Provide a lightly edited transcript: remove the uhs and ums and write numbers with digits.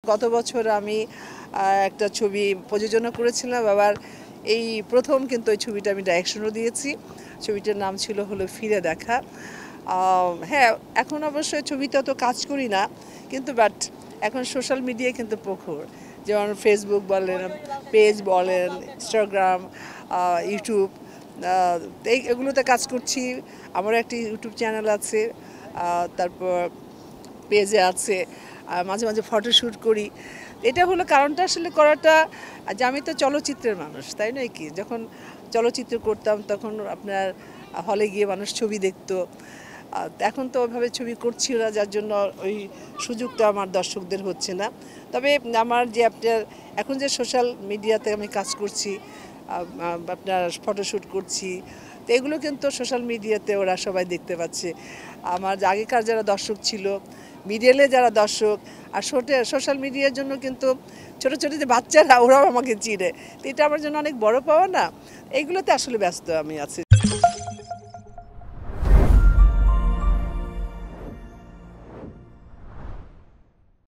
গত বছর আমি একটা ছবি প্রযোজনা করেছিলাম, আবার এই প্রথম কিন্তু ওই ছবিটা আমি ডাইরেকশনও দিয়েছি। ছবিটার নাম ছিল হলো ফিরে দেখা। হ্যাঁ, এখন অবশ্যই ছবিতে তো কাজ করি না, কিন্তু বাট এখন সোশ্যাল মিডিয়ায় কিন্তু প্রখর, যেমন ফেসবুক বলেন, পেজ বলেন, ইনস্টাগ্রাম, ইউটিউব, এগুলোতে কাজ করছি। আমার একটি ইউটিউব চ্যানেল আছে, তারপর পেজে আছে, মাঝে মাঝে ফটোশ্যুট করি। এটা হলো কারণটা আসলে করাটা, যে আমি তো চলচ্চিত্রের মানুষ, তাই নয় কি? যখন চলচ্চিত্র করতাম তখন আপনার হলে গিয়ে মানুষ ছবি দেখতো। এখন তো ওইভাবে ছবি করছি না, যার জন্য ওই সুযোগটা আমার দর্শকদের হচ্ছে না। তবে আমার যে আপনার এখন যে সোশ্যাল মিডিয়াতে আমি কাজ করছি, আপনার ফটোশ্যুট করছি, তো এগুলো কিন্তু সোশ্যাল মিডিয়াতে ওরা সবাই দেখতে পাচ্ছে। আমার আগেকার যারা দর্শক ছিল, মিডিয়ালে যারা দর্শক, আর সোশ্যাল মিডিয়ার জন্য কিন্তু ছোটো ছোটো যে বাচ্চারা, ওরাও আমাকে চিনে। তো এটা আমার জন্য অনেক বড় পাওয়া না? এইগুলোতে আসলে ব্যস্ত আমি আছি।